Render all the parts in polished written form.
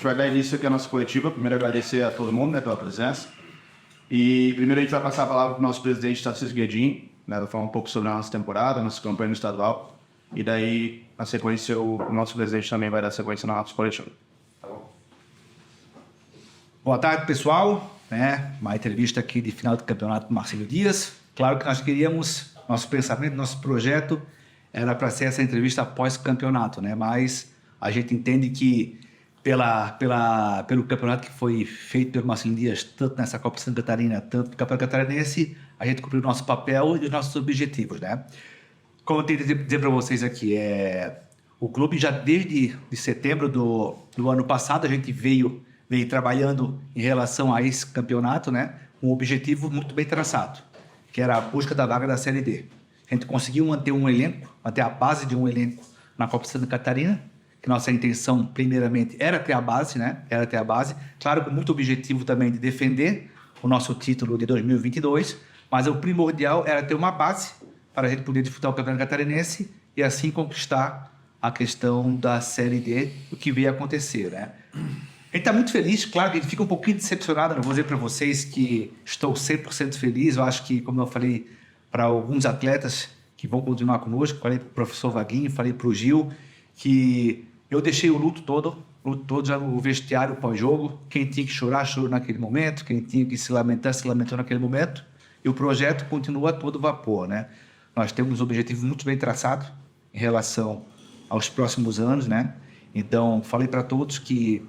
vai dar início aqui à nossa coletiva. Primeiro, agradecer a todo mundo, né, pela presença. E primeiro a gente vai passar a palavra para o nosso presidente, Tarcísio Guedin, né, vai falar um pouco sobre a nossa temporada, nossa campanha no estadual. E daí, na sequência, o nosso presidente também vai dar sequência na nossa coletiva. Tá bom? Boa tarde, pessoal. Uma entrevista aqui de final do campeonato Marcílio Dias. Claro que nós queríamos, nosso pensamento, nosso projeto era para ser essa entrevista após campeonato, né? Mas a gente entende que pelo campeonato que foi feito pelo Marcílio Dias, tanto nessa Copa Santa Catarina, tanto no Campeonato Catarinense, a gente cumpriu o nosso papel e os nossos objetivos, né? Como eu tenho que dizer para vocês aqui, o clube já desde setembro do ano passado, a gente veio trabalhando em relação a esse campeonato, né? Um objetivo muito bem traçado, que era a busca da vaga da Série D. A gente conseguiu manter um elenco, manter a base de um elenco na Copa Santa Catarina, que nossa intenção, primeiramente, era ter a base, né? Era ter a base. Claro, com muito objetivo também de defender o nosso título de 2022, mas o primordial era ter uma base para a gente poder disputar o Campeonato Catarinense e assim conquistar a questão da Série D, o que veio acontecer, né? A gente está muito feliz, claro que a gente fica um pouquinho decepcionado, não vou dizer para vocês que estou 100% feliz, eu acho que, como eu falei para alguns atletas que vão continuar conosco, falei para o professor Vaguinho, falei para o Gil, que eu deixei o luto todo já no vestiário pós-jogo, quem tinha que chorar, chorou naquele momento, quem tinha que se lamentou naquele momento, e o projeto continua a todo vapor, né? Nós temos objetivos muito bem traçados em relação aos próximos anos, né? Então, falei para todos que...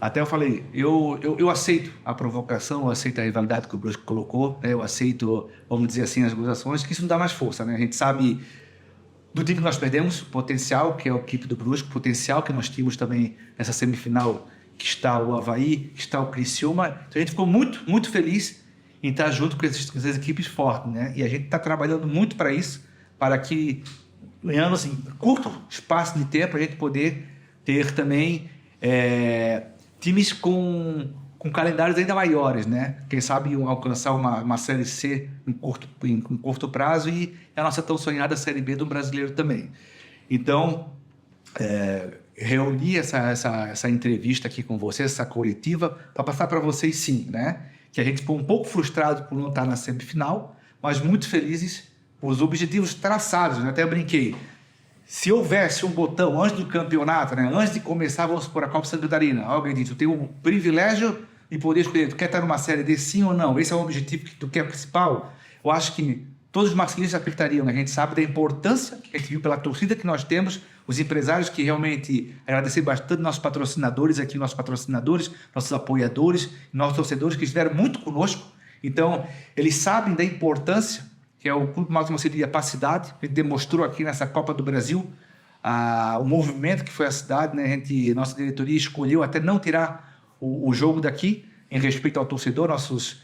Até eu falei, eu aceito a provocação, eu aceito a rivalidade que o Brusque colocou, né? Eu aceito, vamos dizer assim, as acusações, que isso não dá mais força, né? A gente sabe do time que nós perdemos, o potencial que é a equipe do Brusque, o potencial que nós tínhamos também nessa semifinal, que está o Avaí, que está o Criciúma. Então a gente ficou muito, muito feliz em estar junto com essas equipes fortes, né? E a gente está trabalhando muito para isso, para que, em anos, em curto espaço de tempo, a gente poder ter também times com calendários ainda maiores, né? Quem sabe alcançar uma Série C em curto prazo e a nossa tão sonhada Série B do brasileiro também. Então, reuni essa entrevista aqui com vocês, essa coletiva, para passar para vocês sim, né? Que a gente ficou um pouco frustrado por não estar na semifinal, mas muito felizes por os objetivos traçados, né? Até eu brinquei. Se houvesse um botão antes do campeonato, né? Antes de começar, vamos supor, a Copa Santa Catarina, alguém diz, tu tem o privilégio de poder escolher, tu quer estar numa Série D sim ou não? Esse é o objetivo que tu quer principal? Eu acho que todos os marcilistas acreditariam, né? A gente sabe da importância que a gente viu pela torcida que nós temos, os empresários que realmente agradecer bastante nossos patrocinadores aqui, nossos patrocinadores, nossos apoiadores, nossos torcedores que estiveram muito conosco. Então, eles sabem da importância que é o Clube Marcílio Dias Paz Cidade, que demonstrou aqui nessa Copa do Brasil, o movimento que foi a cidade, né? Nossa diretoria escolheu até não tirar o jogo daqui, em respeito ao torcedor, nossos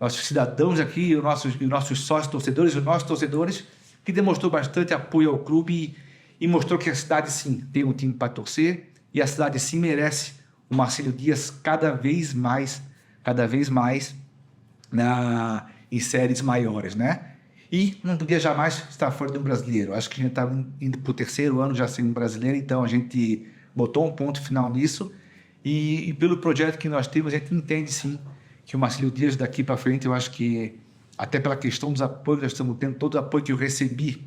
cidadãos aqui, os nossos sócios torcedores, os nossos torcedores, que demonstrou bastante apoio ao clube e mostrou que a cidade sim tem um time para torcer e a cidade sim merece o Marcílio Dias cada vez mais em séries maiores, né? E não podia jamais estar fora de um brasileiro. Acho que a gente estava indo para o terceiro ano já sendo brasileiro, então a gente botou um ponto final nisso e pelo projeto que nós temos, a gente entende sim que o Marcílio Dias daqui para frente, eu acho que até pela questão dos apoios, nós estamos tendo todo o apoio que eu recebi,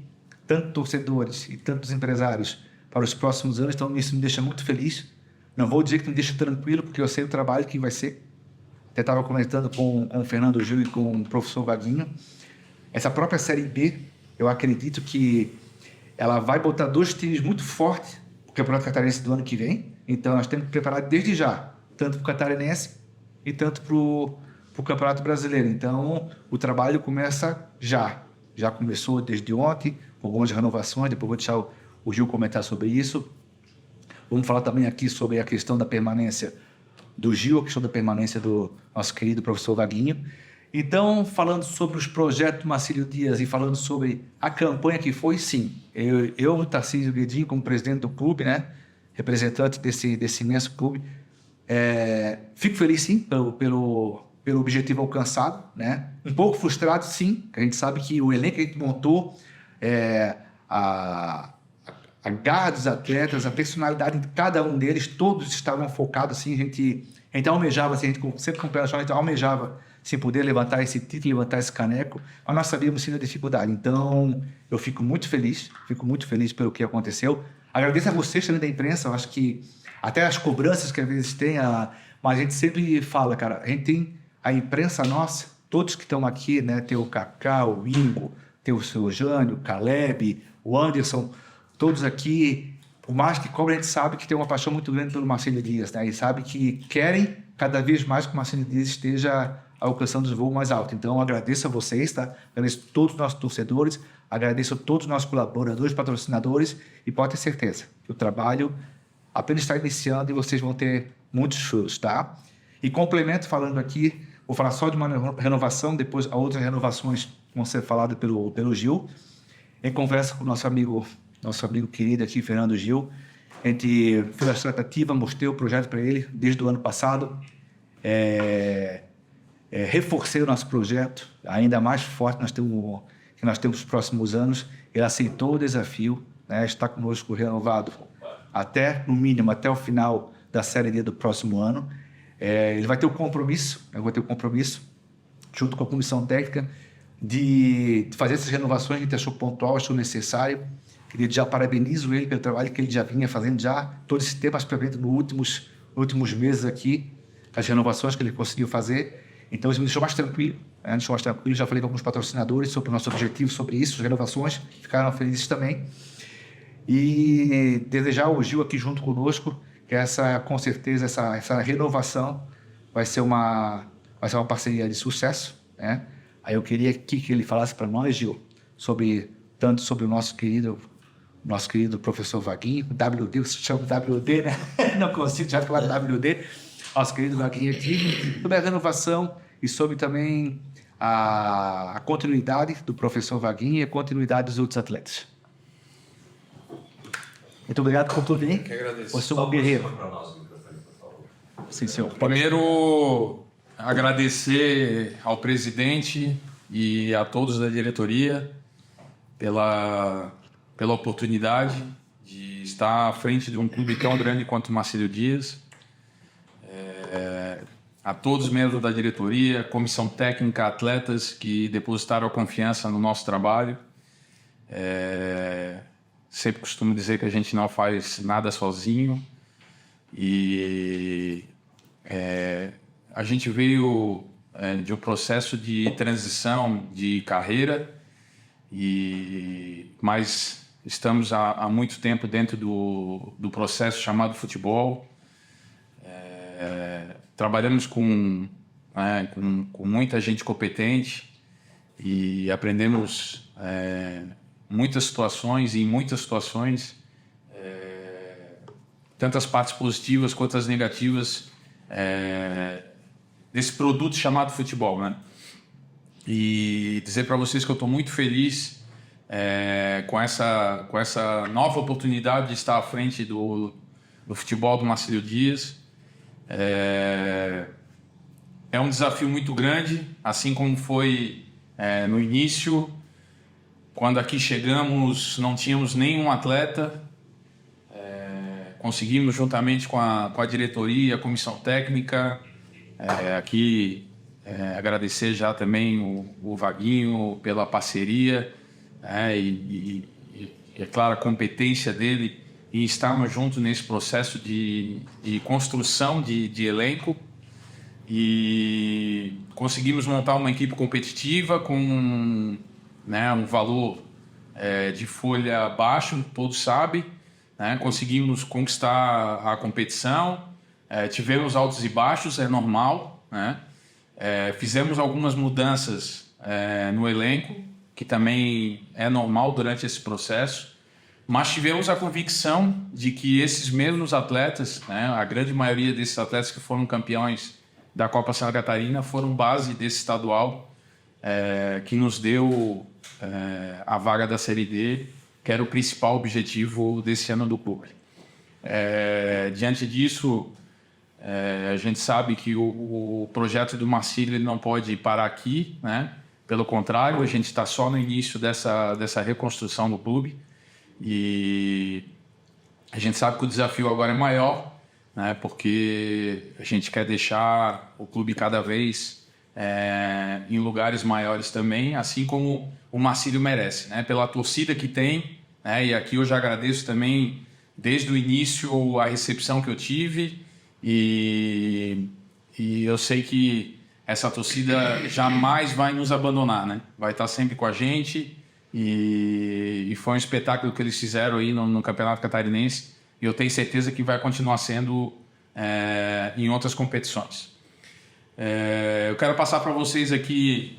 tanto torcedores e tantos empresários para os próximos anos, então isso me deixa muito feliz. Não vou dizer que me deixa tranquilo, porque eu sei o trabalho que vai ser. Até estava comentando com o Fernando Gil e com o professor Vaguinho. Essa própria Série B, eu acredito que ela vai botar dois times muito fortes para o Campeonato Catarinense do ano que vem. Então, nós temos que preparar desde já, tanto para o Catarinense e tanto para o Campeonato Brasileiro. Então, o trabalho começa já. Já começou desde ontem, com algumas renovações. Depois vou deixar o Gil comentar sobre isso. Vamos falar também aqui sobre a questão da permanência do Gil, a questão da permanência do nosso querido professor Vaguinho. Então, falando sobre os projetos do Marcílio Dias e falando sobre a campanha que foi, sim. Eu Tarcísio Guedin, como presidente do clube, né, representante desse imenso clube, fico feliz, sim, pelo objetivo alcançado, né? Um pouco frustrado, sim, que a gente sabe que o elenco que a gente montou, a a garra dos atletas, a personalidade de cada um deles, todos estavam focados assim, a gente almejava, assim, a gente sempre com o pé no chão, a gente almejava sem poder levantar esse título, levantar esse caneco, mas nós sabíamos sim da dificuldade. Então, eu fico muito feliz pelo que aconteceu. Agradeço a vocês também da imprensa, eu acho que até as cobranças que às vezes tem, mas a gente sempre fala, cara, a gente tem a imprensa nossa, todos que estão aqui, né, tem o Kaká, o Ingo, tem o seu Jânio, o Caleb, o Anderson, todos aqui, por mais que cobrem, a gente sabe que tem uma paixão muito grande pelo Marcelo Dias, né? E sabe que querem cada vez mais que o Marcelo Dias esteja alcançando os voos mais altos. Então, eu agradeço a vocês, tá? Agradeço a todos os nossos torcedores, agradeço a todos os nossos colaboradores, patrocinadores, e pode ter certeza que o trabalho apenas está iniciando e vocês vão ter muitos frutos, tá? E complemento falando aqui, vou falar só de uma renovação, depois outras renovações vão ser faladas pelo Gil. Em conversa com o nosso amigo querido aqui, Fernando Gil, a gente fez a tratativa, mostrei o projeto para ele desde o ano passado, reforcei o nosso projeto, ainda mais forte que nós temos nos próximos anos. Ele aceitou o desafio, né, está conosco renovado no mínimo, até o final da Série D do próximo ano. Ele vai ter o compromisso, junto com a comissão técnica, de fazer essas renovações que a gente achou pontual, achou necessário. Queria já parabenizo ele pelo trabalho que ele já vinha fazendo todo esse tempo, mas nos últimos meses aqui, as renovações que ele conseguiu fazer. Então, isso me deixou mais tranquilo. Já falei com alguns patrocinadores sobre o nosso objetivo, sobre isso, as renovações, ficaram felizes também. E desejar ao Gil aqui junto conosco, que com certeza, essa renovação vai ser uma parceria de sucesso, né? Aí eu queria que ele falasse para nós, Gil, tanto sobre o nosso querido professor Vaguinho, WD, eu chamo WD, né? Não consigo já falar WD, nosso querido Vaguinho aqui, sobre a renovação e sobre também a continuidade do professor Vaguinho e a continuidade dos outros atletas. Muito obrigado por tudo, hein? Que agradeço. Você é um guerreiro. Sim, senhor. Primeiro, agradecer ao presidente e a todos da diretoria pela oportunidade de estar à frente de um clube tão grande quanto o Marcelo Dias. A todos os membros da diretoria, comissão técnica, atletas que depositaram a confiança no nosso trabalho. Sempre costumo dizer que a gente não faz nada sozinho. E a gente veio de um processo de transição de carreira, mas estamos há muito tempo dentro do processo chamado futebol. Trabalhamos com muita gente competente e aprendemos muitas situações, e em muitas situações, tanto as partes positivas quanto as negativas desse produto chamado futebol, né? E dizer para vocês que eu estou muito feliz com essa nova oportunidade de estar à frente do futebol do Marcelo Dias. É um desafio muito grande, assim como foi no início. Quando aqui chegamos, não tínhamos nenhum atleta. Conseguimos, juntamente com a diretoria, a comissão técnica, aqui agradecer já também o Vaguinho pela parceria, e é claro, a competência dele em estarmos juntos nesse processo de construção de elenco. E conseguimos montar uma equipe competitiva com um valor de folha baixo, todos sabem, né? Conseguimos conquistar a competição, tivemos altos e baixos, é normal, né? Fizemos algumas mudanças no elenco, que também é normal durante esse processo, mas tivemos a convicção de que esses mesmos atletas, né, a grande maioria desses atletas que foram campeões da Copa Santa Catarina, foram base desse estadual, que nos deu a vaga da Série D, que era o principal objetivo desse ano do clube. Diante disso, a gente sabe que o projeto do Marcílio não pode parar aqui, né? Pelo contrário, a gente está só no início dessa reconstrução do clube, e A gente sabe que o desafio agora é maior, né? Porque a gente quer deixar o clube cada vez em lugares maiores também, assim como o Marcílio merece, né? Pela torcida que tem, né? E aqui eu já agradeço também desde o início a recepção que eu tive e eu sei que essa torcida jamais vai nos abandonar, né? Vai estar sempre com a gente e foi um espetáculo que eles fizeram aí no Campeonato Catarinense e eu tenho certeza que vai continuar sendo em outras competições. Eu quero passar para vocês aqui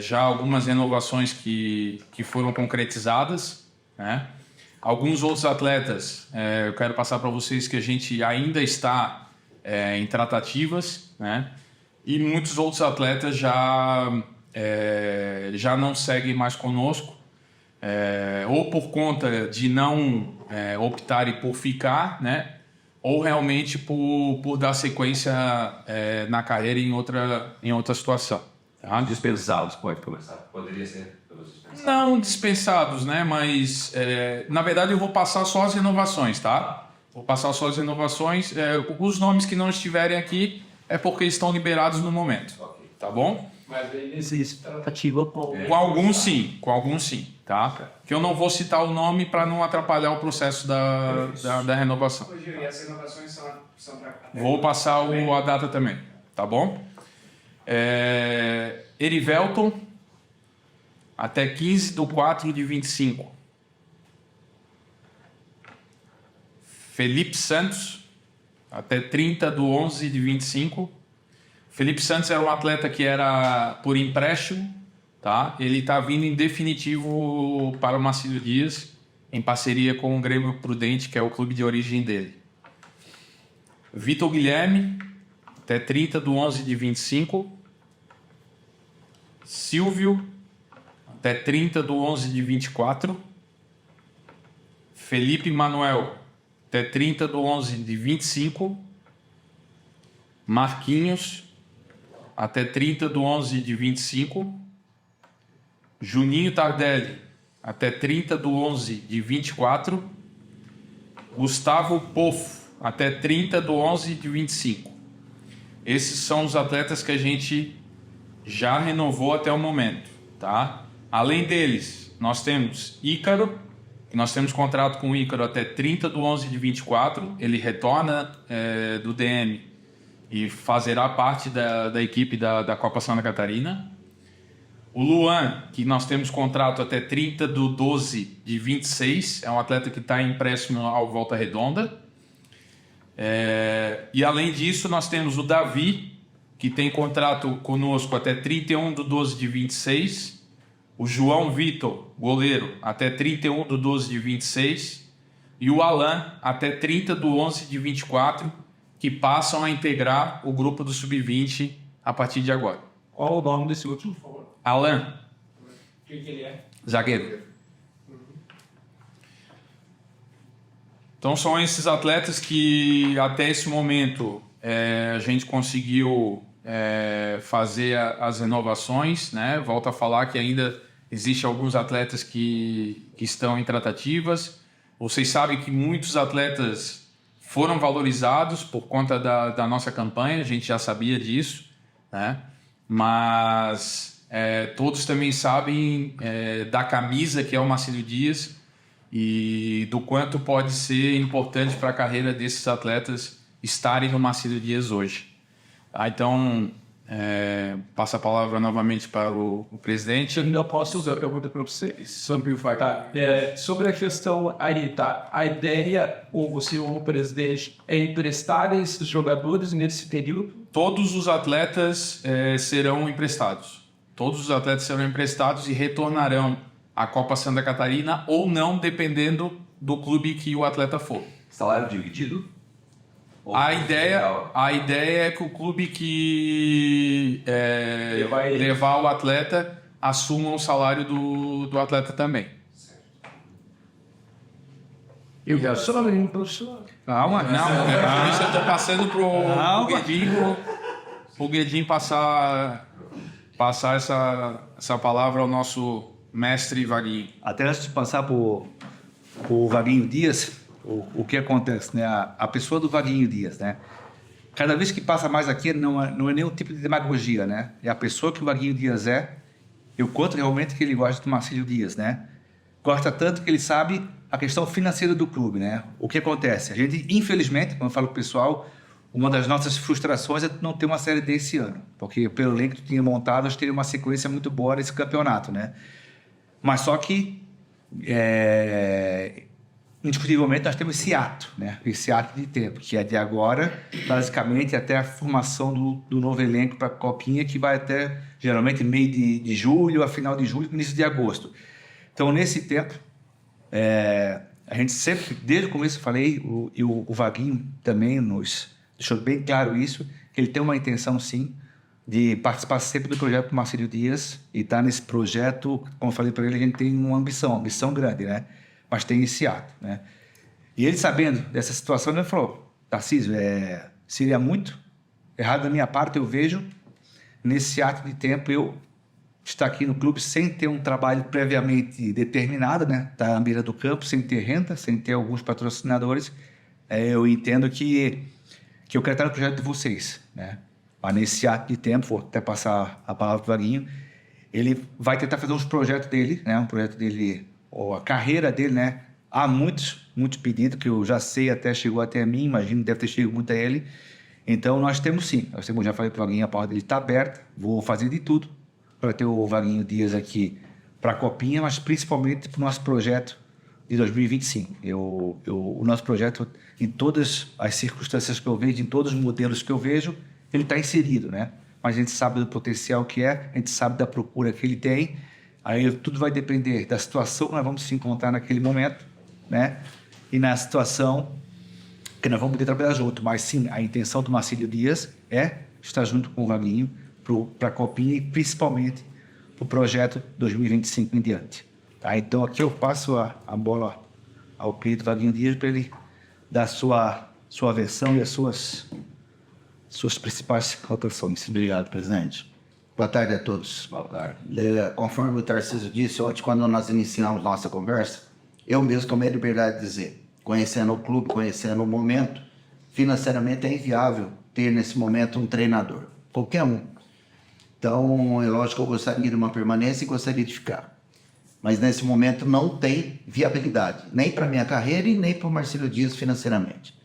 já algumas renovações que foram concretizadas, né? Alguns outros atletas, eu quero passar para vocês que a gente ainda está em tratativas, né? E muitos outros atletas já não seguem mais conosco, ou por conta de não optarem por ficar, né? Ou realmente por dar sequência na carreira em outra situação. Tá? Dispensados, pode começar. Poderia ser pelos dispensados. Não dispensados, né? Mas, na verdade, eu vou passar só as renovações, tá? Vou passar só as renovações. Os nomes que não estiverem aqui é porque estão liberados no momento, tá bom? Mas existe tratativa com Com alguns sim, tá? Que eu não vou citar o nome para não atrapalhar o processo da renovação. E as renovações são para... Vou passar a data também, tá bom? Erivelton, até 15/4/25. Felipe Santos, até 30/11/25. Felipe Santos era um atleta que era por empréstimo, tá? Ele está vindo em definitivo para o Marcílio Dias, em parceria com o Grêmio Prudente, que é o clube de origem dele. Vitor Guilherme, até 30/11/25. Silvio, até 30/11/24. Felipe Manuel, até 30/11/25. Marquinhos, até 30/11/25. Juninho Tardelli, até 30/11/24. Gustavo Pofo, até 30/11/25. Esses são os atletas que a gente já renovou até o momento, tá? Além deles, nós temos Ícaro, que nós temos contrato com o Ícaro até 30/11/24. Ele retorna do DM e fazerá parte da equipe da Copa Santa Catarina. O Luan, que nós temos contrato até 30/12/26, é um atleta que está em empréstimo ao Volta Redonda. E além disso, nós temos o Davi, que tem contrato conosco até 31/12/26. O João Vitor, goleiro, até 31/12/26. E o Alan, até 30/11/24, que passam a integrar o grupo do Sub-20 a partir de agora. Qual o nome desse último, por favor? Alan, O que ele é? zagueiro. Então são esses atletas que até esse momento a gente conseguiu fazer as renovações, né? Volto a falar que ainda existem alguns atletas que estão em tratativas. Vocês sabem que muitos atletas foram valorizados por conta da nossa campanha, a gente já sabia disso, né? Mas todos também sabem da camisa que é o Marcílio Dias e do quanto pode ser importante para a carreira desses atletas estarem no Marcílio Dias hoje. Então, passo a palavra novamente para o presidente. Eu posso fazer uma pergunta para você sobre o tá. Sobre a questão aí, tá? A ideia, ou você, como presidente, é emprestar esses jogadores nesse período? Todos os atletas serão emprestados. Todos os atletas serão emprestados e retornarão à Copa Santa Catarina ou não, dependendo do clube que o atleta for. Salário dividido? A ideia é que o clube que levar o atleta assuma o salário do atleta também. Eu já sou um professor. Calma, não. Por isso eu estou passando pro Guedinho passar essa palavra ao nosso mestre Vaguinho. Até antes de passar para o Vaguinho Dias, o que acontece, né? A pessoa do Vaguinho Dias, né? Cada vez que passa mais aqui, não é nenhum tipo de demagogia, né? É a pessoa que o Vaguinho Dias é. Eu conto realmente que ele gosta do Marcílio Dias, né? Gosta tanto que ele sabe a questão financeira do clube, né? O que acontece? A gente, infelizmente, quando eu falo pro pessoal, uma das nossas frustrações é não ter uma Série D esse ano. Porque pelo elenco que tu tinha montado, nós teríamos uma sequência muito boa nesse campeonato, né? Mas só que, indiscutivelmente, nós temos esse ato, né? Esse ato de tempo, que é de agora, basicamente, até a formação do novo elenco para a Copinha, que vai até, geralmente, meio de julho, a final de julho, início de agosto. Então, nesse tempo, a gente sempre, desde o começo eu falei, o Vaguinho também nos deixou bem claro isso, que ele tem uma intenção, sim, de participar sempre do projeto do Marcílio Dias e estar nesse projeto, como eu falei para ele, a gente tem uma ambição grande, né? Mas tem esse ato, né? E ele sabendo dessa situação, ele falou, Tarcísio, seria muito errado da minha parte, eu vejo, nesse ato de tempo, eu estar aqui no clube sem ter um trabalho previamente determinado, né? Estar à beira do campo, sem ter renda, sem ter alguns patrocinadores. Eu entendo que eu quero estar no projeto de vocês, né? Mas nesse ato de tempo, vou até passar a palavra para o Vaguinho, ele vai tentar fazer uns projetos dele, né? Um projeto dele, ou a carreira dele, né? Há muitos pedidos que eu já sei, até chegou até mim, imagino deve ter chegado muito a ele. Então nós temos sim, já falei para o Vaguinho, a porta dele está aberta, vou fazer de tudo para ter o Vaguinho Dias aqui para a Copinha, mas principalmente para o nosso projeto de 2025. O nosso projeto, em todas as circunstâncias que eu vejo, em todos os modelos que eu vejo, ele está inserido, né? Mas a gente sabe do potencial que é, a gente sabe da procura que ele tem, aí tudo vai depender da situação que nós vamos se encontrar naquele momento, né? E na situação que nós vamos poder trabalhar junto, mas sim, a intenção do Marcílio Dias é estar junto com o Vaguinho para a Copinha e principalmente para o projeto 2025 em diante. Tá? Então aqui eu passo a bola ao querido Vaguinho Dias para ele dar a sua versão e as suas principais colocações. Obrigado, presidente. Boa tarde a todos. Boa tarde. Conforme o Tarcísio disse ontem, quando nós iniciamos nossa conversa, eu mesmo tomei a liberdade de dizer, conhecendo o clube, conhecendo o momento, financeiramente é inviável ter nesse momento um treinador, qualquer um. Então, é lógico que eu gostaria de uma permanência e gostaria de ficar. Mas nesse momento não tem viabilidade, nem para a minha carreira e nem para o Marcílio Dias financeiramente.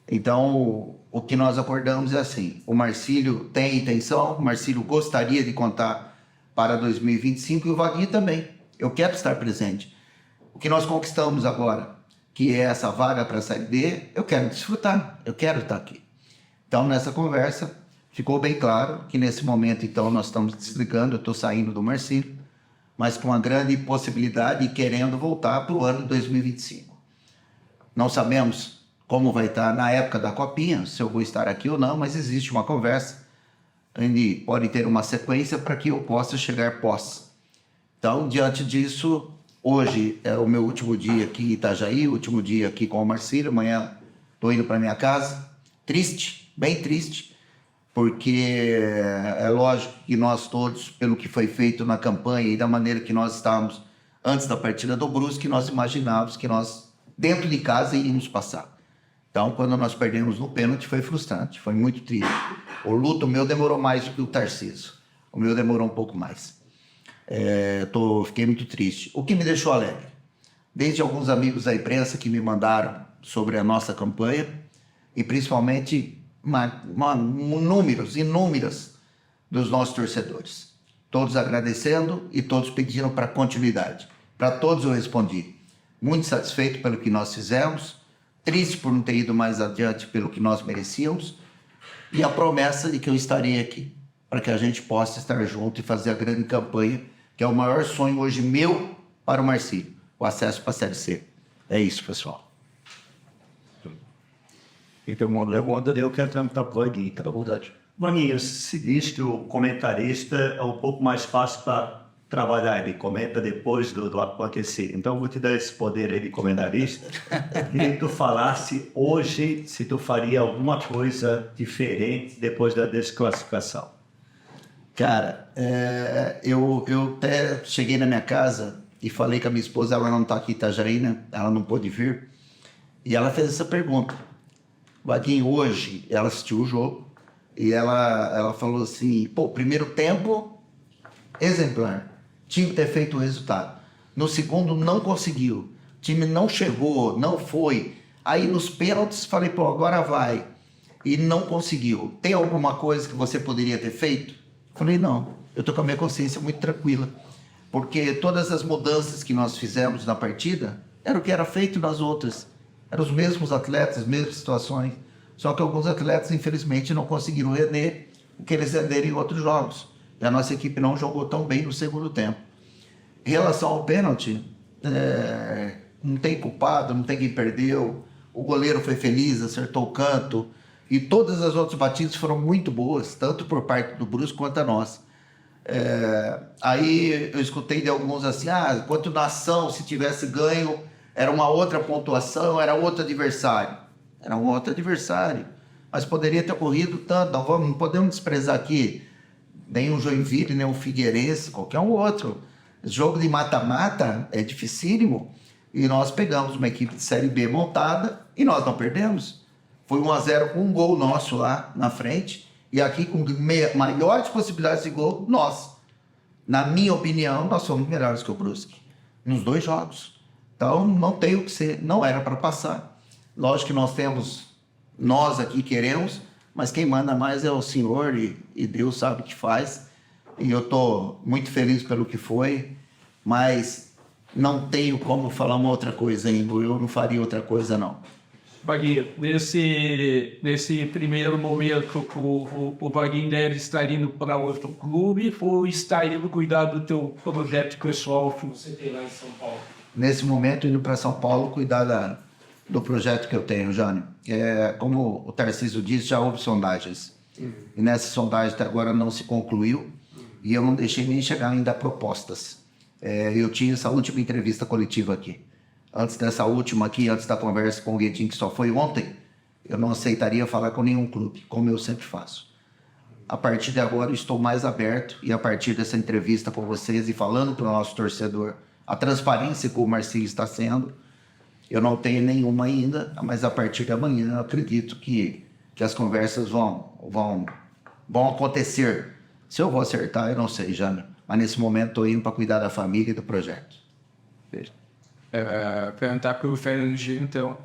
Então, o que nós acordamos é assim, o Marcílio tem intenção, o Marcílio gostaria de contar para 2025 e o Vaguinho também. Eu quero estar presente. O que nós conquistamos agora, que é essa vaga para a Série D, eu quero desfrutar, eu quero estar aqui. Então, nessa conversa, ficou bem claro que nesse momento, então, nós estamos desligando, eu estou saindo do Marcílio, mas com uma grande possibilidade e querendo voltar para o ano de 2025. Não sabemos como vai estar na época da Copinha, se eu vou estar aqui ou não, mas existe uma conversa, onde pode ter uma sequência para que eu possa chegar pós. Então, diante disso, hoje é o meu último dia aqui em Itajaí, último dia aqui com o Marcílio, amanhã estou indo para minha casa, triste, bem triste, porque é lógico que nós todos, pelo que foi feito na campanha e da maneira que nós estávamos antes da partida do Brusque, nós imaginávamos que nós, dentro de casa, iríamos passar. Então, quando nós perdemos no pênalti, foi frustrante, foi muito triste. O luto meu demorou mais do que o Tarcísio. O meu demorou um pouco mais. Fiquei muito triste. O que me deixou alegre? Desde alguns amigos da imprensa que me mandaram sobre a nossa campanha e principalmente inúmeras dos nossos torcedores. Todos agradecendo e todos pedindo para continuidade. Para todos eu respondi. Muito satisfeito pelo que nós fizemos, triste por não ter ido mais adiante pelo que nós merecíamos e a promessa de que eu estarei aqui para que a gente possa estar junto e fazer a grande campanha, que é o maior sonho hoje meu para o Marcílio, o acesso para a Série C. É isso, pessoal. Então, eu quero perguntar para o Vaguinho, tá bom? Vaguinho, se diz que o comentarista é um pouco mais fácil para trabalhar, ele comenta depois do acontecer. Então, eu vou te dar esse poder aí de comentarista e tu falasse hoje se tu faria alguma coisa diferente depois da desclassificação. Cara, eu até cheguei na minha casa e falei com a minha esposa, ela não está aqui em Itajaí, né? Ela não pôde vir. E ela fez essa pergunta. Vaguinho, hoje, ela assistiu o jogo e ela falou assim, pô, primeiro tempo, exemplar. Tinha que ter feito o resultado. No segundo, não conseguiu. O time não chegou, não foi. Aí nos pênaltis, falei, pô, agora vai. E não conseguiu. Tem alguma coisa que você poderia ter feito? Falei, não. Eu tô com a minha consciência muito tranquila. Porque todas as mudanças que nós fizemos na partida era o que era feito nas outras. Eram os mesmos atletas, as mesmas situações. Só que alguns atletas, infelizmente, não conseguiram render o que eles renderam em outros jogos. E a nossa equipe não jogou tão bem no segundo tempo. Em relação ao pênalti, não tem culpado, não tem quem perdeu. O goleiro foi feliz, acertou o canto. E todas as outras batidas foram muito boas, tanto por parte do Brusque quanto a nossa. Aí eu escutei de alguns assim, quanto nação, se tivesse ganho, era uma outra pontuação, era outro adversário. Era um outro adversário. Mas poderia ter ocorrido tanto, não podemos desprezar aqui nem o Joinville, nem o Figueirense, qualquer um outro. Jogo de mata-mata é dificílimo. E nós pegamos uma equipe de Série B montada e nós não perdemos. Foi 1-0 com um gol nosso lá na frente. E aqui com maiores possibilidades de gol, nós. Na minha opinião, nós somos melhores que o Brusque. Nos 2 jogos. Então, não tem o que ser. Não era para passar. Lógico que nós aqui queremos, mas quem manda mais é o Senhor e Deus sabe o que faz. E eu estou muito feliz pelo que foi, mas não tenho como falar uma outra coisa ainda. Eu não faria outra coisa, não. Vaguinho, nesse primeiro momento, o Vaguinho deve estar indo para outro clube ou está indo cuidar do teu projeto pessoal que você tem lá em São Paulo? Nesse momento, indo para São Paulo, cuidar do projeto que eu tenho, Jânio. Como o Tarcísio disse, já houve sondagens. E nessa sondagem até agora não se concluiu e eu não deixei nem chegar ainda a propostas. Eu tinha essa última entrevista coletiva aqui. Antes dessa última aqui, antes da conversa com o Guedin, que só foi ontem, eu não aceitaria falar com nenhum clube, como eu sempre faço. A partir de agora, eu estou mais aberto e a partir dessa entrevista com vocês e falando para o nosso torcedor a transparência que o Marcinho está sendo, eu não tenho nenhuma ainda, mas a partir de amanhã eu acredito que as conversas vão acontecer. Se eu vou acertar, eu não sei, Jânio, mas nesse momento estou indo para cuidar da família e do projeto. Beijo. Perguntar para o Fernando Gil, então,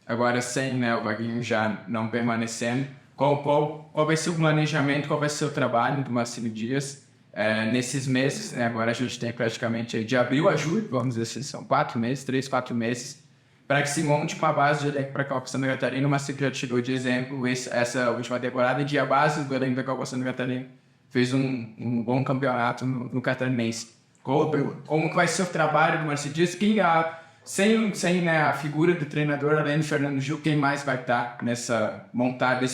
agora sem, né, o Vaguinho já não permanecendo, qual vai ser o planejamento, qual vai ser o trabalho do Marcílio Dias nesses meses, né, agora a gente tem praticamente de abril a julho, vamos dizer assim, são 4 meses, 3, 4 meses, para que se monte uma base de elenco para a Copa Santa Catarina. O Marcílio já tirou de exemplo essa última temporada, de a base do elenco da Copa Santa Catarina fez um bom campeonato no Catarinense. Como vai ser o trabalho do Marcílio Dias? Sem né, a figura do treinador, além do Fernando Gil, quem mais vai estar nesse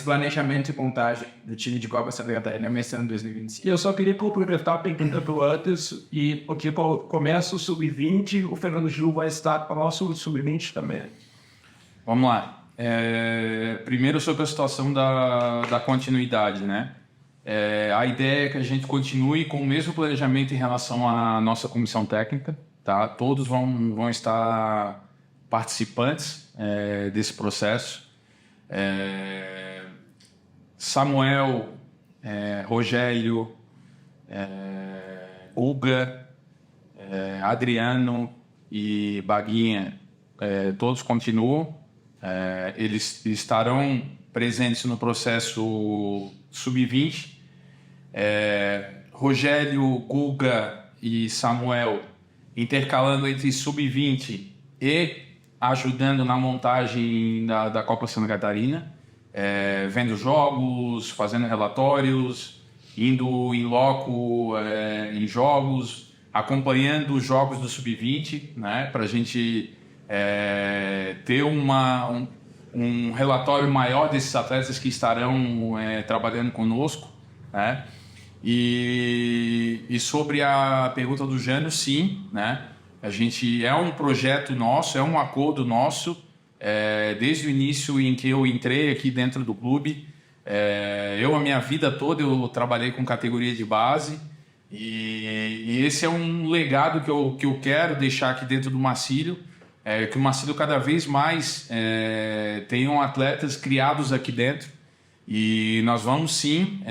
planejamento e montagem do time de Copa Santa Catarina nesse ano 2025? Eu só queria complementar perguntando antes, porque começa o Sub-20, o Fernando Gil vai estar para o nosso Sub-20 também. Vamos lá. Primeiro sobre a situação da continuidade, né? A ideia é que a gente continue com o mesmo planejamento em relação à nossa comissão técnica, tá? Todos vão estar participantes desse processo. Samuel, Rogério, Uga, Adriano e Baguinha, todos continuam. Eles estarão presentes no processo Sub-20. Rogério, Guga e Samuel intercalando entre Sub-20 e ajudando na montagem da Copa Santa Catarina, vendo jogos, fazendo relatórios, indo em loco em jogos, acompanhando os jogos do Sub-20, né, para a gente ter um relatório maior desses atletas que estarão trabalhando conosco, né? E sobre a pergunta do Jânio, sim, né? A gente um projeto nosso, um acordo nosso, desde o início em que eu entrei aqui dentro do clube. A minha vida toda eu trabalhei com categoria de base e esse é um legado que eu quero deixar aqui dentro do Marcílio, que o Marcílio cada vez mais tenham atletas criados aqui dentro, e nós vamos sim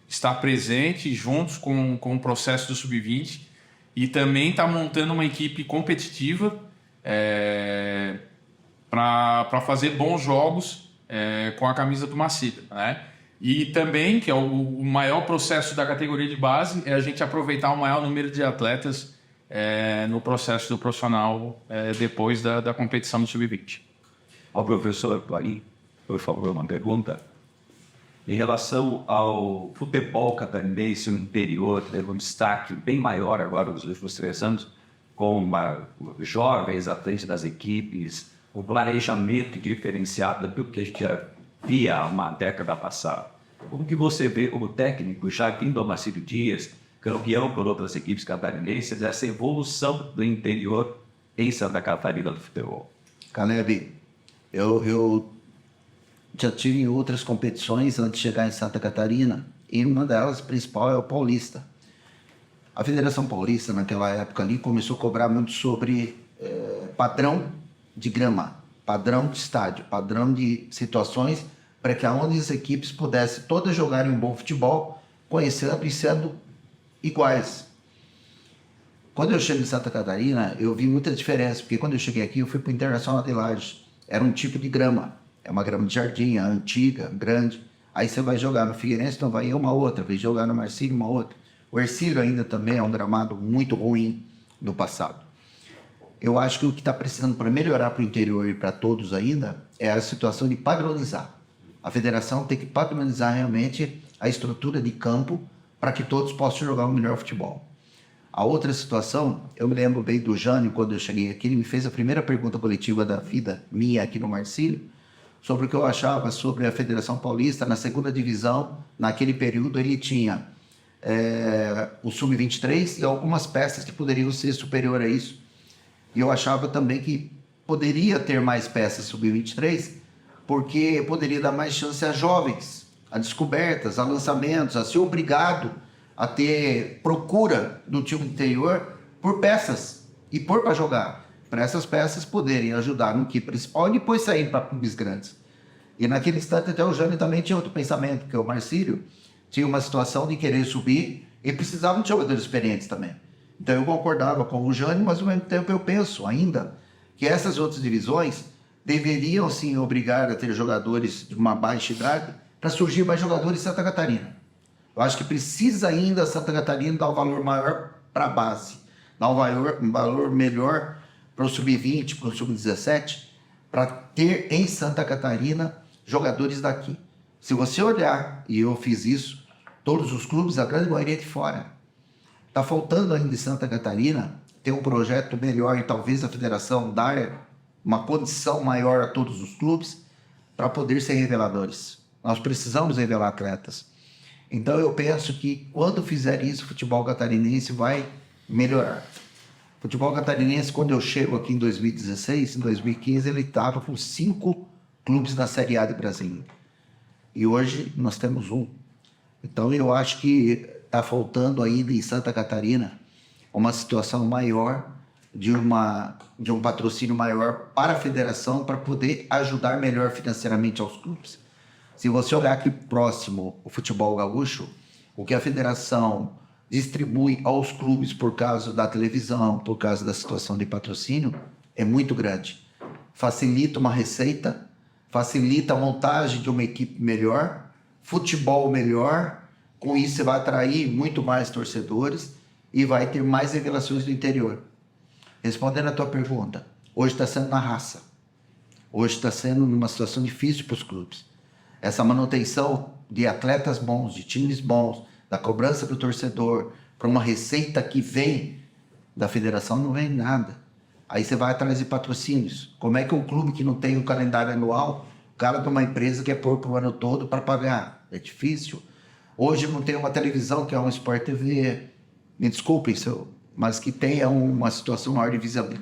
estar presentes juntos com o processo do Sub-20, e também estar montando uma equipe competitiva para fazer bons jogos com a camisa do Marcílio, né? E também, que é o maior processo da categoria de base, é a gente aproveitar o maior número de atletas no processo do profissional depois da competição do Sub-20. Ao professor aí, por favor, uma pergunta. Em relação ao futebol catarinense no interior, teve um destaque bem maior agora nos últimos 3 anos, com jovens atletas das equipes, o planejamento diferenciado do que a gente já via há uma década passada. Como que você vê como técnico, já vindo ao Marcílio Dias, campeão por outras equipes catarinenses, essa evolução do interior em Santa Catarina do futebol? Caleb, eu já tive em outras competições antes de chegar em Santa Catarina, e uma delas principal é o Paulista. A Federação Paulista, naquela época ali, começou a cobrar muito sobre padrão de grama, padrão de estádio, padrão de situações, para que onde as equipes pudessem todas jogarem um bom futebol, conhecendo e sendo iguais. Quando eu cheguei em Santa Catarina, eu vi muita diferença, porque quando eu cheguei aqui, eu fui para o Internacional de Lages. Era um tipo de grama, é uma grama de jardim, antiga, grande. Aí você vai jogar no Figueirense, então vai uma outra, vai jogar no Marcílio, uma outra. O Hercílio ainda também é um gramado muito ruim do passado. Eu acho que o que está precisando para melhorar para o interior e para todos ainda é a situação de padronizar. A federação tem que padronizar realmente a estrutura de campo para que todos possam jogar o melhor futebol. A outra situação, eu me lembro bem do Jânio, quando eu cheguei aqui, ele me fez a primeira pergunta coletiva da vida minha aqui no Marcílio, sobre o que eu achava sobre a Federação Paulista na segunda divisão. Naquele período ele tinha o Sub-23 e algumas peças que poderiam ser superior a isso. E eu achava também que poderia ter mais peças Sub-23, porque poderia dar mais chance a jovens, a descobertas, a lançamentos, a ser obrigado a ter procura do time interior por peças e pôr para jogar, para essas peças poderem ajudar no equipe principal e depois sair para clubes grandes. E naquele instante até o Jânio também tinha outro pensamento, porque o Marcílio tinha uma situação de querer subir e precisava de jogadores experientes também. Então eu concordava com o Jânio, mas ao mesmo tempo eu penso ainda que essas outras divisões deveriam sim obrigar a ter jogadores de uma baixa idade para surgir mais jogadores em Santa Catarina. Eu acho que precisa ainda Santa Catarina dar um valor maior para a base, dar um valor melhor para o Sub-20, para o Sub-17, para ter em Santa Catarina jogadores daqui. Se você olhar, e eu fiz isso, todos os clubes, a grande maioria de fora. Está faltando ainda em Santa Catarina ter um projeto melhor e talvez a federação dar uma condição maior a todos os clubes para poder ser reveladores. Nós precisamos revelar atletas. Então eu penso que quando fizer isso, o futebol catarinense vai melhorar. O futebol catarinense, quando eu chego aqui em 2016, em 2015, ele estava com 5 clubes na Série A de Brasília. E hoje nós temos 1. Então eu acho que está faltando ainda em Santa Catarina uma situação maior de um patrocínio maior para a federação para poder ajudar melhor financeiramente aos clubes. Se você olhar aqui próximo o futebol gaúcho, o que a federação distribui aos clubes por causa da televisão, por causa da situação de patrocínio, é muito grande. Facilita uma receita, facilita a montagem de uma equipe melhor, futebol melhor, com isso você vai atrair muito mais torcedores e vai ter mais revelações do interior. Respondendo a tua pergunta, hoje está sendo na raça. Hoje está sendo numa situação difícil para os clubes. Essa manutenção de atletas bons, de times bons, da cobrança do torcedor, para uma receita que vem da federação, não vem nada. Aí você vai atrás de patrocínios. Como é que um clube que não tem um calendário anual, o cara de uma empresa quer pôr para o ano todo para pagar? É difícil. Hoje não tem uma televisão que é um Sport TV, me desculpem, mas que tenha uma situação maior de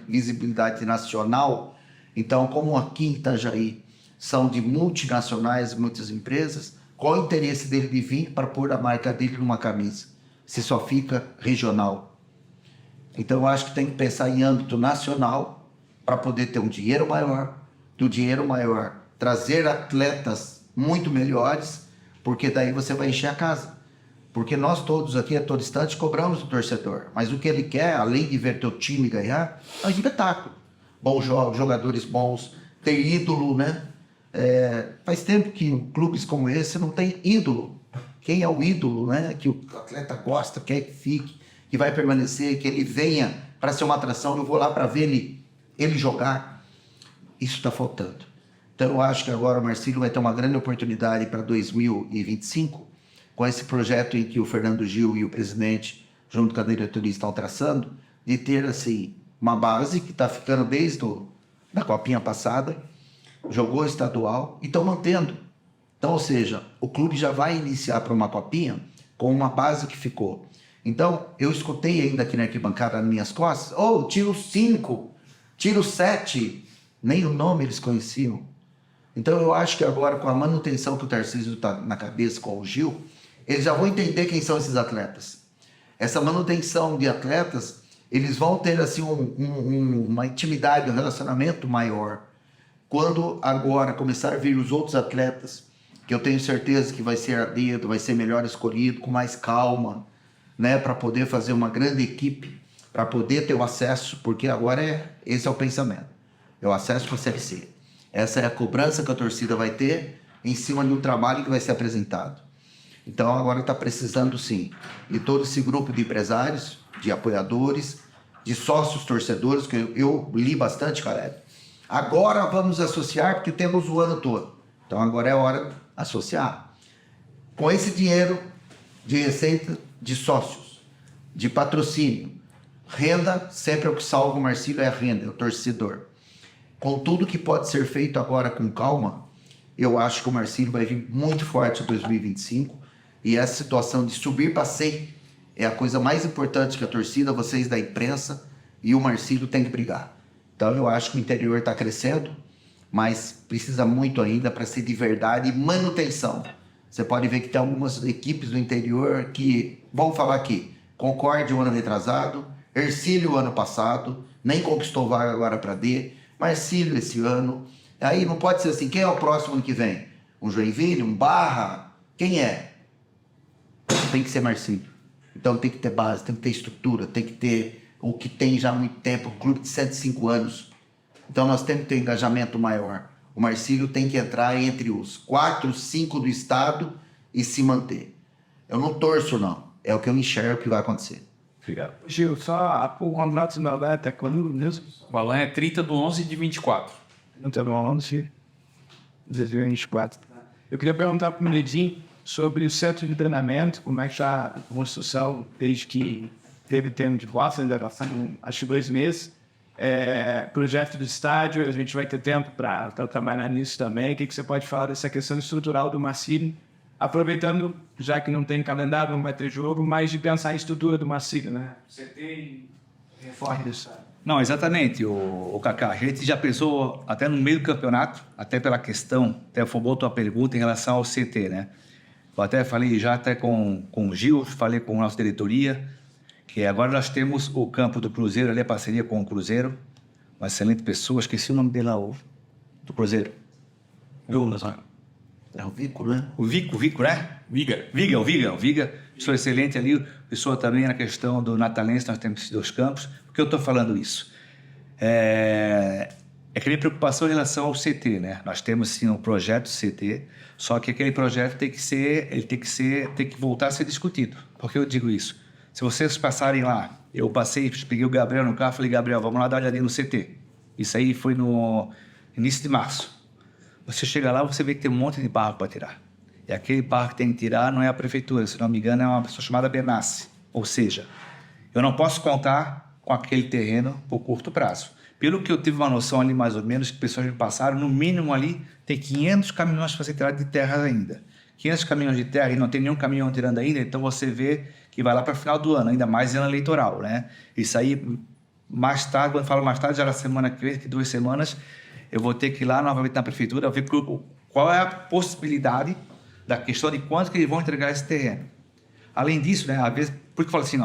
visibilidade nacional. Então, como aqui em Itajaí são de multinacionais, muitas empresas, qual o interesse dele de vir para pôr a marca dele numa camisa, se só fica regional? Então eu acho que tem que pensar em âmbito nacional para poder ter um dinheiro maior, do dinheiro maior trazer atletas muito melhores, porque daí você vai encher a casa. Porque nós todos aqui, a todo instante, cobramos do torcedor. Mas o que ele quer, além de ver teu time ganhar, é um espetáculo. Bons jogos, jogadores bons, ter ídolo, né? Faz tempo que em clubes como esse não tem ídolo. Quem é o ídolo, né? Que o atleta gosta, quer que fique, que vai permanecer, que ele venha para ser uma atração. Eu vou lá para ver ele jogar. Isso está faltando. Então eu acho que agora o Marcílio vai ter uma grande oportunidade para 2025, com esse projeto em que o Fernando Gil e o presidente, junto com a diretoria, estão traçando, de ter assim uma base que está ficando desde da copinha passada, jogou estadual e estão mantendo. Então, ou seja, o clube já vai iniciar para uma copinha com uma base que ficou. Então, eu escutei ainda aqui na arquibancada nas minhas costas, tiro 5, tiro 7, nem o nome eles conheciam. Então, eu acho que agora, com a manutenção que o Tarcísio está na cabeça com o Gil, eles já vão entender quem são esses atletas. Essa manutenção de atletas, eles vão ter assim uma intimidade, um relacionamento maior. Quando agora começar a vir os outros atletas, que eu tenho certeza que vai ser a dedo, vai ser melhor escolhido, com mais calma, né, para poder fazer uma grande equipe, para poder ter o acesso, porque agora esse é o pensamento, é o acesso para a Série C. Essa é a cobrança que a torcida vai ter em cima de um trabalho que vai ser apresentado. Então agora está precisando sim de todo esse grupo de empresários, de apoiadores, de sócios torcedores, que eu li bastante, Caleb. Agora vamos associar, porque temos o ano todo. Então agora é hora de associar. Com esse dinheiro de receita de sócios, de patrocínio, renda, sempre é o que salva o Marcílio, é a renda, é o torcedor. Com tudo que pode ser feito agora com calma, eu acho que o Marcílio vai vir muito forte em 2025. E essa situação de subir para C é a coisa mais importante que a torcida, vocês da imprensa e o Marcílio tem que brigar. Então eu acho que o interior está crescendo, mas precisa muito ainda para ser de verdade e manutenção. Você pode ver que tem algumas equipes do interior que, vamos falar aqui, Concórdia o ano retrasado, Hercílio o ano passado, nem conquistou vaga agora para D, Marcílio esse ano. Aí não pode ser assim, quem é o próximo ano que vem? Um Joinville, um Barra? Quem é? Tem que ser Marcílio. Então tem que ter base, tem que ter estrutura, tem que ter o que tem já há muito tempo, um clube de 105 anos. Então nós temos que ter um engajamento maior. O Marcílio tem que entrar entre os 4, 5 do estado e se manter. Eu não torço, não. É o que eu enxergo que vai acontecer. Obrigado. Gil, só o contrato do Alan até quando mesmo? O Alan é 30/11/24. Não tem 11 de 24. Eu queria perguntar para o Menedim sobre o centro de treinamento, como é que está a construção desde que teve tempo de voz, ainda acho que 2 meses. Projeto do estádio, a gente vai ter tempo para trabalhar nisso também. O que você pode falar dessa questão estrutural do Marcílio, aproveitando, já que não tem calendário, não vai ter jogo, mas de pensar em estrutura do Marcílio, né? Você tem reforma do estádio. Não, exatamente, o Kaká. A gente já pensou até no meio do campeonato, até pela questão, até foi boa tua pergunta em relação ao CT, né? Eu até falei já até com o Gil, falei com a nossa diretoria, que agora nós temos o campo do Cruzeiro, ali a parceria com o Cruzeiro, uma excelente pessoa, esqueci o nome dele lá, do Cruzeiro. É o Vico, né? O Vico, né? Viga, pessoa excelente ali, pessoa também na questão do natalense, nós temos esses 2 campos. Por que eu estou falando isso? É aquela preocupação em relação ao CT, né? Nós temos sim um projeto CT, só que aquele projeto tem que voltar a ser discutido. Por que eu digo isso? Se vocês passarem lá, eu peguei o Gabriel no carro e falei, Gabriel, vamos lá dar uma olhadinha no CT. Isso aí foi no início de março. Você chega lá, você vê que tem um monte de barro para tirar. E aquele barro que tem que tirar não é a prefeitura, se não me engano, é uma pessoa chamada Benassi. Ou seja, eu não posso contar com aquele terreno por curto prazo. Pelo que eu tive uma noção ali, mais ou menos, que pessoas me passaram, no mínimo ali tem 500 caminhões para ser tirado de terra ainda. 500 caminhões de terra e não tem nenhum caminhão tirando ainda, então você vê que vai lá para o final do ano, ainda mais ano eleitoral, né? Isso aí, mais tarde, quando eu falo mais tarde, já na semana que vem, 2 semanas, eu vou ter que ir lá novamente na prefeitura ver qual é a possibilidade da questão de quanto que eles vão entregar esse terreno. Além disso, né, às vezes, por que eu falo assim,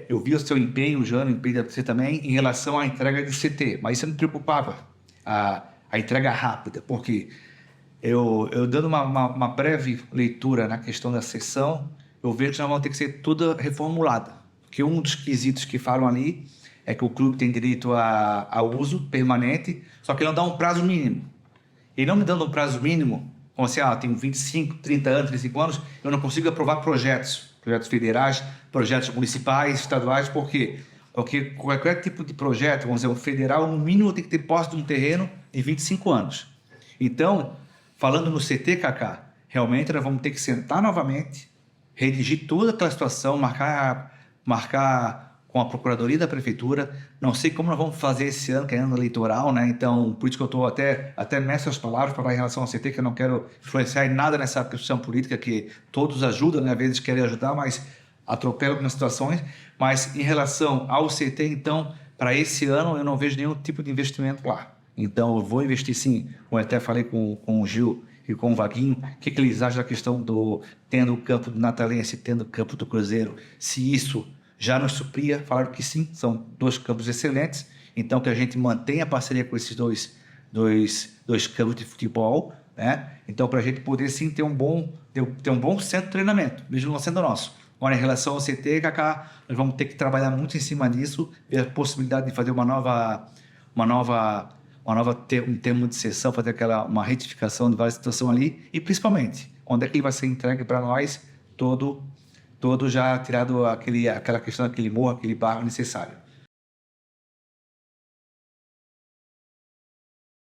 eu vi o seu empenho, o Jânio, o empenho de você também, em relação à entrega de CT, mas isso me preocupava, a entrega rápida, porque eu dando uma breve leitura na questão da sessão, eu vejo que nós vamos ter que ser toda reformulada, porque um dos quesitos que falam ali é que o clube tem direito a uso permanente, só que ele não dá um prazo mínimo. E não me dando um prazo mínimo, como assim, tenho 25, 30 anos, 35 anos, eu não consigo aprovar projetos federais, projetos municipais, estaduais, por quê? Porque qualquer tipo de projeto, vamos dizer, um federal, no mínimo tem que ter posse de um terreno de 25 anos. Então, falando no CT, Kaká, realmente nós vamos ter que sentar novamente, redigir toda aquela situação, marcar com a Procuradoria da Prefeitura. Não sei como nós vamos fazer esse ano, que é ano eleitoral, né? Então, por isso que eu estou até meço as palavras para falar em relação ao CT, que eu não quero influenciar em nada nessa questão política, que todos ajudam, né? Às vezes querem ajudar, mas atropelam algumas situações. Mas em relação ao CT, então, para esse ano, eu não vejo nenhum tipo de investimento lá. Então, eu vou investir sim, como eu até falei com o Gil e com o Vaguinho, o que eles acham da questão tendo o campo do Natalense, tendo o campo do Cruzeiro, se isso já nos supria. Falaram que sim, são 2 campos excelentes, então que a gente mantenha a parceria com esses dois campos de futebol, né? Então, para a gente poder sim ter um bom centro de treinamento, mesmo não sendo nosso. Agora, em relação ao CT, Kaká, nós vamos ter que trabalhar muito em cima disso, ver a possibilidade de fazer um termo de sessão, fazer uma retificação de várias situações ali, e principalmente, onde é que ele vai ser entregue para nós todo já tirado aquela questão daquele morro, aquele barro necessário.